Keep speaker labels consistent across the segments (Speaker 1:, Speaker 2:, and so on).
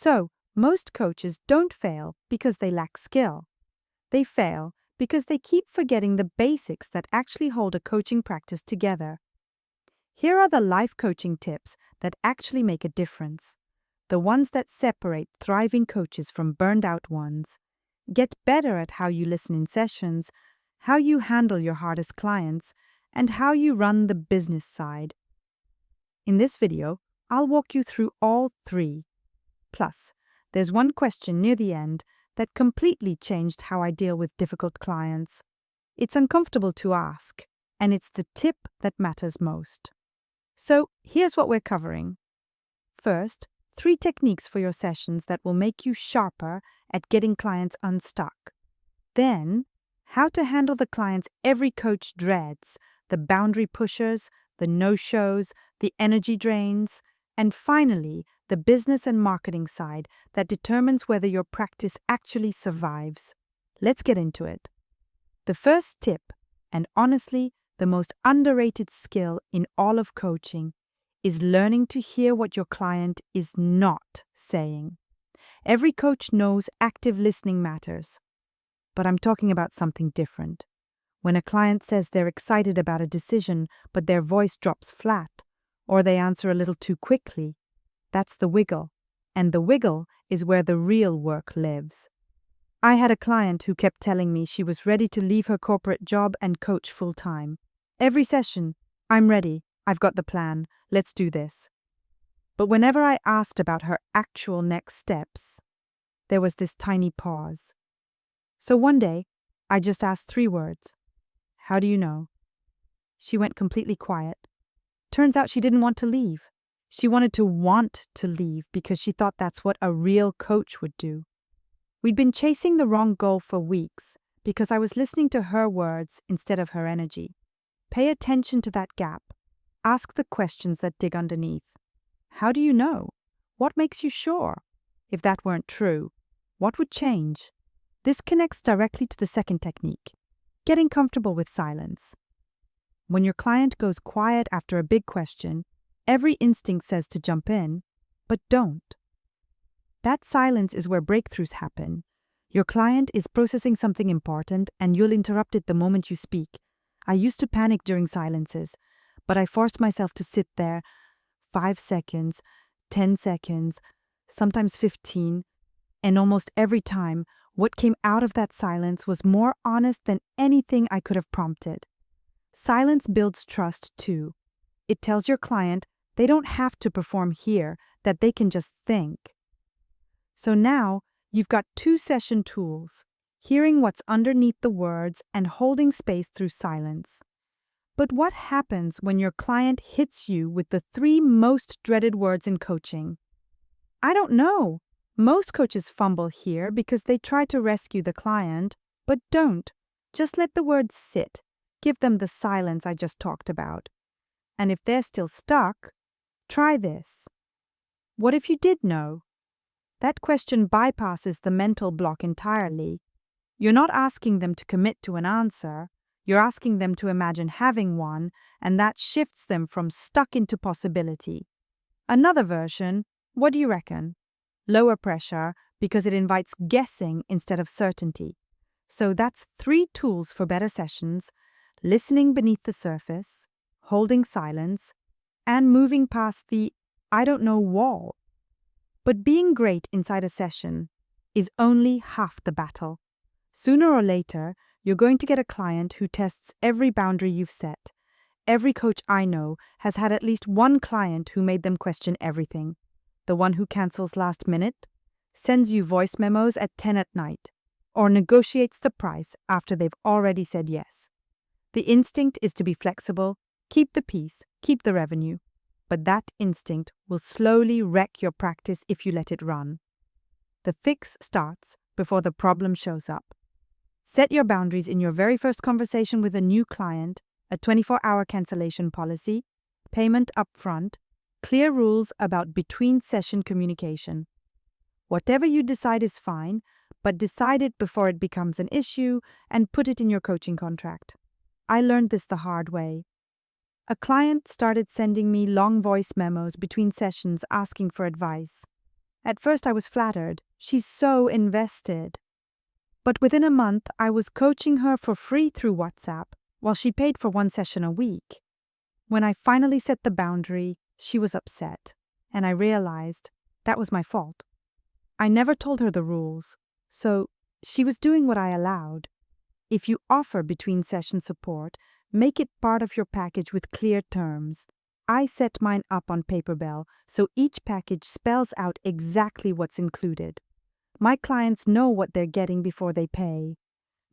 Speaker 1: So, most coaches don't fail because they lack skill. They fail because they keep forgetting the basics that actually hold a coaching practice together. Here are the life coaching tips that actually make a difference. The ones that separate thriving coaches from burned out ones. Get better at how you listen in sessions, how you handle your hardest clients, and how you run the business side. In this video, I'll walk you through all three. Plus, there's one question near the end that completely changed how I deal with difficult clients. It's uncomfortable to ask, and it's the tip that matters most. So, here's what we're covering. First, 3 techniques for your sessions that will make you sharper at getting clients unstuck. Then, how to handle the clients every coach dreads, the boundary pushers, the no-shows, the energy drains, and finally, the business and marketing side that determines whether your practice actually survives. Let's get into it. The first tip, and honestly, the most underrated skill in all of coaching, is learning to hear what your client is not saying. Every coach knows active listening matters, but I'm talking about something different. When a client says they're excited about a decision, but their voice drops flat, or they answer a little too quickly, that's the wiggle. And the wiggle is where the real work lives. I had a client who kept telling me she was ready to leave her corporate job and coach full-time. Every session, "I'm ready, I've got the plan, let's do this." But whenever I asked about her actual next steps, there was this tiny pause. So one day, I just asked 3 words. "How do you know?" She went completely quiet. Turns out she didn't want to leave. She wanted to want to leave because she thought that's what a real coach would do. We'd been chasing the wrong goal for weeks because I was listening to her words instead of her energy. Pay attention to that gap. Ask the questions that dig underneath. How do you know? What makes you sure? If that weren't true, what would change? This connects directly to the second technique, getting comfortable with silence. When your client goes quiet after a big question, every instinct says to jump in, but don't. That silence is where breakthroughs happen. Your client is processing something important and you'll interrupt it the moment you speak. I used to panic during silences, but I forced myself to sit there 5 seconds, 10 seconds, sometimes 15, and almost every time, what came out of that silence was more honest than anything I could have prompted. Silence builds trust too. It tells your client they don't have to perform here, that they can just think. So now, you've got 2 session tools, hearing what's underneath the words and holding space through silence. But what happens when your client hits you with the 3 most dreaded words in coaching? I don't know. Most coaches fumble here because they try to rescue the client, but don't. Just let the words sit. Give them the silence I just talked about. And if they're still stuck, try this. What if you did know? That question bypasses the mental block entirely. You're not asking them to commit to an answer. You're asking them to imagine having one, and that shifts them from stuck into possibility. Another version, what do you reckon? Lower pressure because it invites guessing instead of certainty. So that's 3 tools for better sessions: listening beneath the surface, holding silence, and moving past the "I don't know" wall. But being great inside a session is only half the battle. Sooner or later, you're going to get a client who tests every boundary you've set. Every coach I know has had at least one client who made them question everything. The one who cancels last minute, sends you voice memos at 10 at night, or negotiates the price after they've already said yes. The instinct is to be flexible, keep the peace, keep the revenue. But that instinct will slowly wreck your practice if you let it run. The fix starts before the problem shows up. Set your boundaries in your very first conversation with a new client, a 24-hour cancellation policy, payment upfront, clear rules about between-session communication. Whatever you decide is fine, but decide it before it becomes an issue and put it in your coaching contract. I learned this the hard way. A client started sending me long voice memos between sessions asking for advice. At first, I was flattered. She's so invested. But within a month, I was coaching her for free through WhatsApp, while she paid for one session a week. When I finally set the boundary, she was upset, and I realized that was my fault. I never told her the rules, so she was doing what I allowed. If you offer between session support, make it part of your package with clear terms. I set mine up on Paperbell, so each package spells out exactly what's included. My clients know what they're getting before they pay.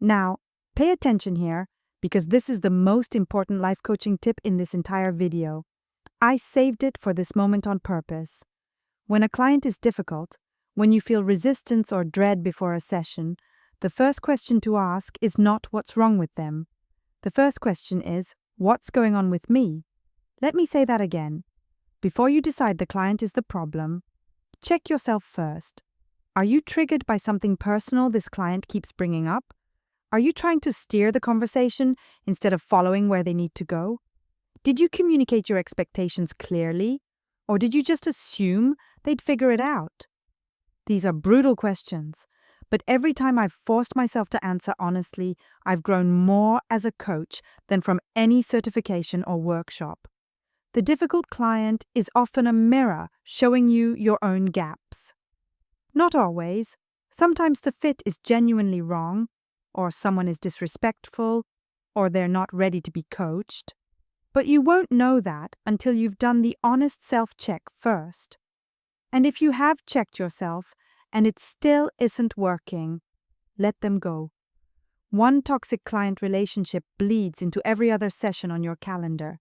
Speaker 1: Now, pay attention here, because this is the most important life coaching tip in this entire video. I saved it for this moment on purpose. When a client is difficult, when you feel resistance or dread before a session, the first question to ask is not what's wrong with them. The first question is, what's going on with me? Let me say that again. Before you decide the client is the problem, check yourself first. Are you triggered by something personal this client keeps bringing up? Are you trying to steer the conversation instead of following where they need to go? Did you communicate your expectations clearly? Or did you just assume they'd figure it out? These are brutal questions, but every time I've forced myself to answer honestly, I've grown more as a coach than from any certification or workshop. The difficult client is often a mirror showing you your own gaps. Not always. Sometimes the fit is genuinely wrong, or someone is disrespectful, or they're not ready to be coached. But you won't know that until you've done the honest self-check first. And if you have checked yourself and it still isn't working, let them go. One toxic client relationship bleeds into every other session on your calendar.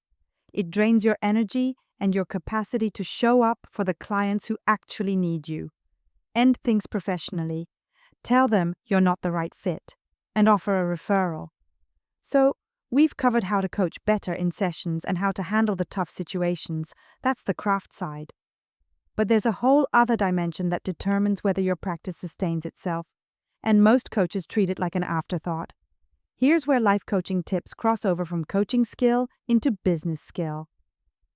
Speaker 1: It drains your energy and your capacity to show up for the clients who actually need you. End things professionally. Tell them you're not the right fit, and offer a referral. So, we've covered how to coach better in sessions and how to handle the tough situations. That's the craft side. But there's a whole other dimension that determines whether your practice sustains itself, and most coaches treat it like an afterthought. Here's where life coaching tips cross over from coaching skill into business skill.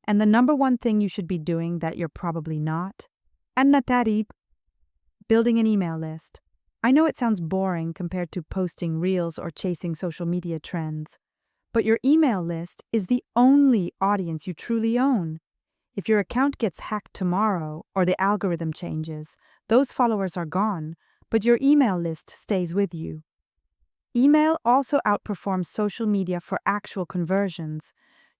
Speaker 1: And the number one thing you should be doing that you're probably not, building an email list. I know it sounds boring compared to posting reels or chasing social media trends, but your email list is the only audience you truly own. If your account gets hacked tomorrow or the algorithm changes, those followers are gone, but your email list stays with you. Email also outperforms social media for actual conversions.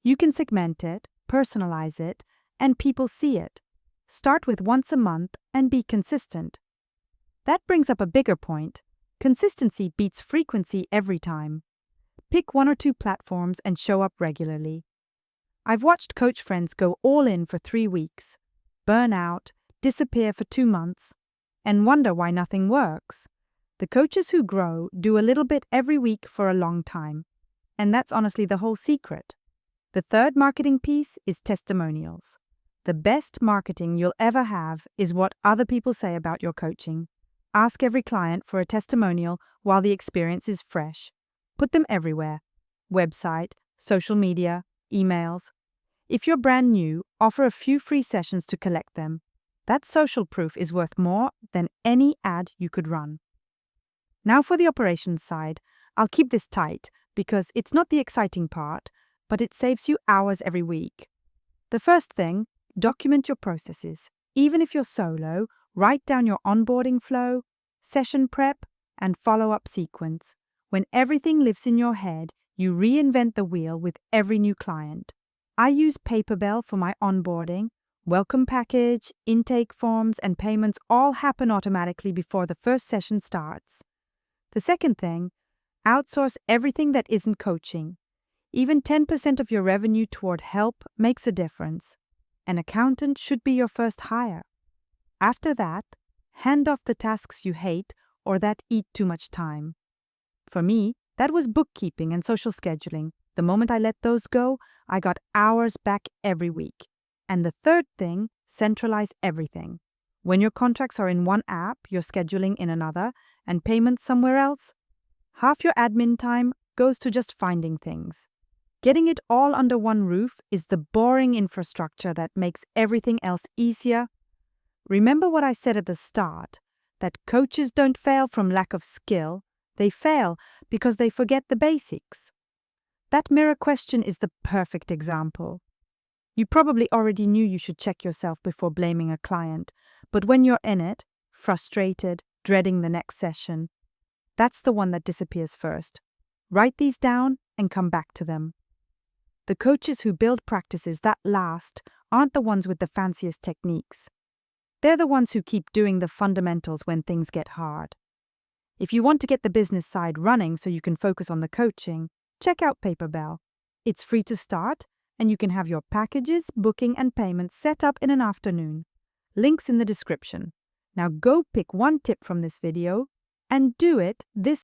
Speaker 1: You can segment it, personalize it, and people see it. Start with once a month and be consistent. That brings up a bigger point. Consistency beats frequency every time. Pick one or two platforms and show up regularly. I've watched coach friends go all in for 3 weeks, burn out, disappear for 2 months, and wonder why nothing works. The coaches who grow do a little bit every week for a long time, and that's honestly the whole secret. The third marketing piece is testimonials. The best marketing you'll ever have is what other people say about your coaching. Ask every client for a testimonial while the experience is fresh. Put them everywhere: website, social media, emails. If you're brand new, offer a few free sessions to collect them. That social proof is worth more than any ad you could run. Now for the operations side. I'll keep this tight because it's not the exciting part, but it saves you hours every week. The first thing, document your processes. Even if you're solo, write down your onboarding flow, session prep, and follow-up sequence. When everything lives in your head, you reinvent the wheel with every new client. I use Paperbell for my onboarding. Welcome package, intake forms, and payments all happen automatically before the first session starts. The second thing, outsource everything that isn't coaching. Even 10% of your revenue toward help makes a difference. An accountant should be your first hire. After that, hand off the tasks you hate or that eat too much time. For me, that was bookkeeping and social scheduling. The moment I let those go, I got hours back every week. And the third thing, centralize everything. When your contracts are in one app, your scheduling in another, and payments somewhere else, half your admin time goes to just finding things. Getting it all under one roof is the boring infrastructure that makes everything else easier. Remember what I said at the start, that coaches don't fail from lack of skill, they fail because they forget the basics. That mirror question is the perfect example. You probably already knew you should check yourself before blaming a client, but when you're in it, frustrated, dreading the next session, that's the one that disappears first. Write these down and come back to them. The coaches who build practices that last aren't the ones with the fanciest techniques. They're the ones who keep doing the fundamentals when things get hard. If you want to get the business side running so you can focus on the coaching, check out Paperbell. It's free to start, and you can have your packages, booking, and payments set up in an afternoon. Links in the description. Now go pick one tip from this video and do it this